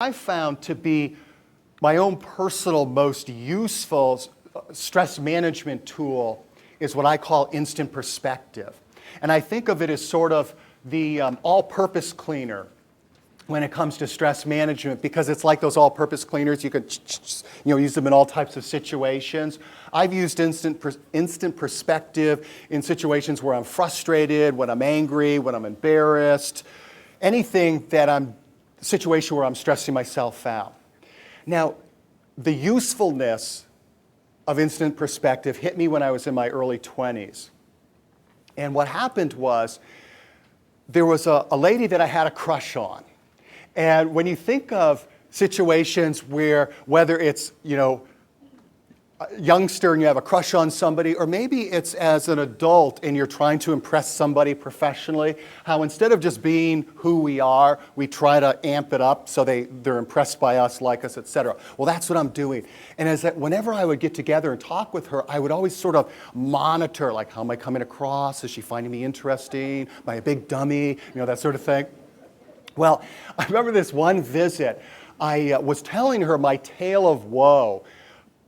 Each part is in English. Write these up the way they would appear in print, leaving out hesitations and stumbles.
I found to be my own personal most useful stress management tool is what I call instant perspective. And I think of it as sort of the all-purpose cleaner when it comes to stress management, because it's like those all-purpose cleaners. You can use them in all types of situations. I've used instant perspective in situations where I'm frustrated, when I'm angry, when I'm embarrassed, anything situation where I'm stressing myself out. Now, the usefulness of instant perspective hit me when I was in my early 20s. And what happened was, there was a lady that I had a crush on. And when you think of situations where, whether it's, a youngster and you have a crush on somebody, or maybe it's as an adult and you're trying to impress somebody professionally, how instead of just being who we are, we try to amp it up so they're impressed by us, like us, etc. Well, that's what I'm doing. And whenever I would get together and talk with her, I would always sort of monitor, like, how am I coming across? Is she finding me interesting? Am I a big dummy? That sort of thing. Well, I remember this one visit. I was telling her my tale of woe.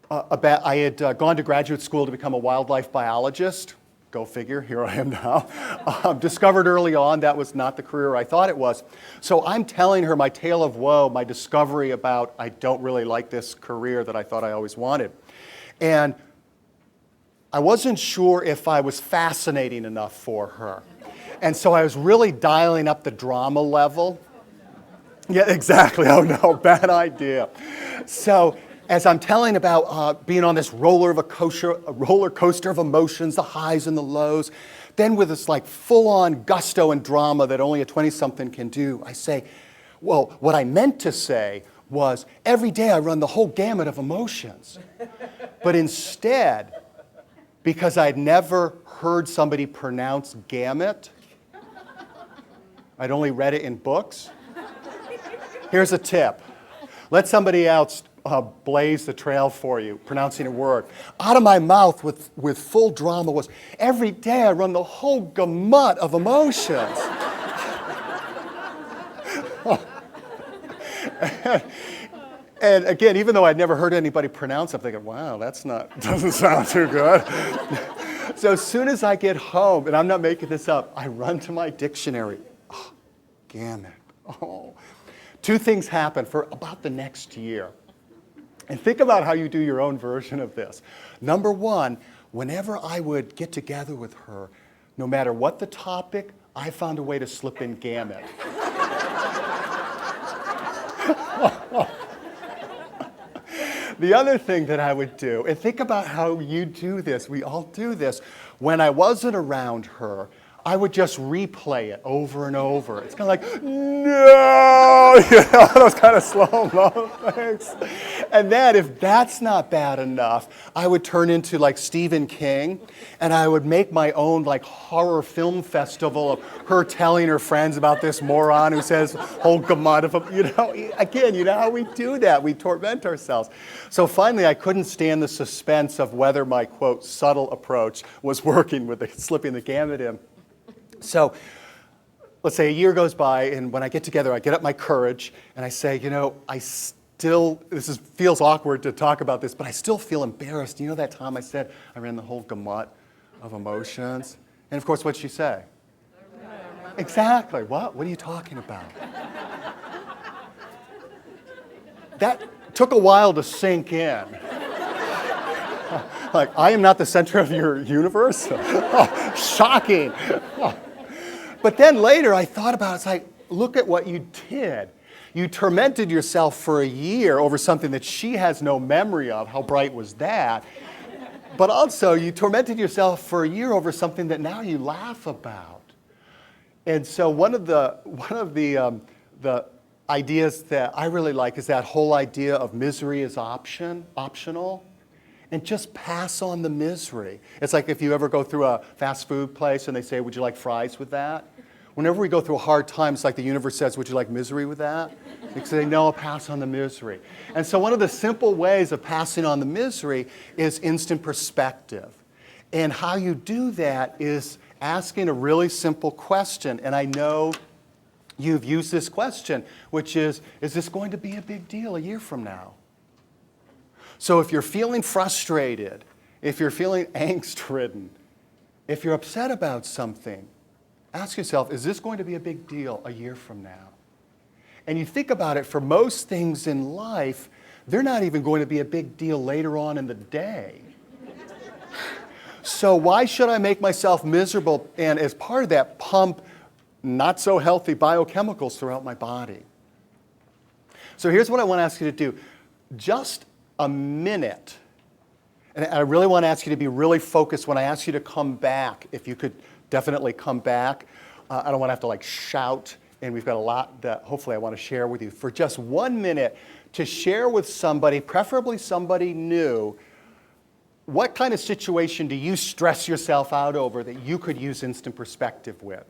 I had gone to graduate school to become a wildlife biologist. Go figure, here I am now. Discovered early on that was not the career I thought it was. So I'm telling her my tale of woe, my discovery about I don't really like this career that I thought I always wanted. And I wasn't sure if I was fascinating enough for her. And so I was really dialing up the drama level. Yeah, exactly. Oh no, bad idea. So as I'm telling about being on this roller coaster of emotions, the highs and the lows, then with this like full-on gusto and drama that only a 20-something can do, I say, well, what I meant to say was, every day I run the whole gamut of emotions. But instead, because I'd never heard somebody pronounce gamut, I'd only read it in books. Here's a tip. Let somebody else blaze the trail for you, pronouncing a word. Out of my mouth with full drama was, every day I run the whole gamut of emotions. And again, even though I'd never heard anybody pronounce it, I'm thinking, wow, doesn't sound too good. So as soon as I get home, and I'm not making this up, I run to my dictionary. Oh, gamut. Oh. Two things happen for about the next year. And think about how you do your own version of this. Number one, whenever I would get together with her, no matter what the topic, I found a way to slip in gamut. The other thing that I would do, and think about how you do this, we all do this, when I wasn't around her, I would just replay it over and over. It's kind of like, no, those kind of slow-mo things. And then if that's not bad enough, I would turn into like Stephen King, and I would make my own like horror film festival of her telling her friends about this moron who says whole gamut of, again, you know how we do that. We torment ourselves. So finally, I couldn't stand the suspense of whether my, quote, subtle approach was working with slipping the gamut in. So let's say a year goes by, and when I get together, I get up my courage, and I say, feels awkward to talk about this, but I still feel embarrassed. You know that time I said I ran the whole gamut of emotions? And of course, what'd she say? Exactly. What? What are you talking about? That took a while to sink in. Like, I am not the center of your universe? Oh, shocking. Oh. But then later I thought about it. It's like, look at what you did. You tormented yourself for a year over something that she has no memory of. How bright was that? But also, you tormented yourself for a year over something that now you laugh about. And so one of the ideas that I really like is that whole idea of misery is optional. And just pass on the misery. It's like if you ever go through a fast food place and they say, would you like fries with that? Whenever we go through a hard time, it's like the universe says, would you like misery with that? You say, no, I'll pass on the misery. And so one of the simple ways of passing on the misery is instant perspective. And how you do that is asking a really simple question. And I know you've used this question, which is this going to be a big deal a year from now? So if you're feeling frustrated, if you're feeling angst-ridden, if you're upset about something, ask yourself, is this going to be a big deal a year from now? And you think about it, for most things in life, they're not even going to be a big deal later on in the day. So why should I make myself miserable and, as part of that, pump not so healthy biochemicals throughout my body? So here's what I want to ask you to do. Just a minute, and I really want to ask you to be really focused when I ask you to come back. If you could definitely come back. I don't want to have to like shout, and we've got a lot that hopefully I want to share with you. For just 1 minute, to share with somebody, preferably somebody new, what kind of situation do you stress yourself out over that you could use instant perspective with?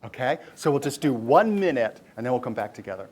Okay? So we'll just do 1 minute, and then we'll come back together.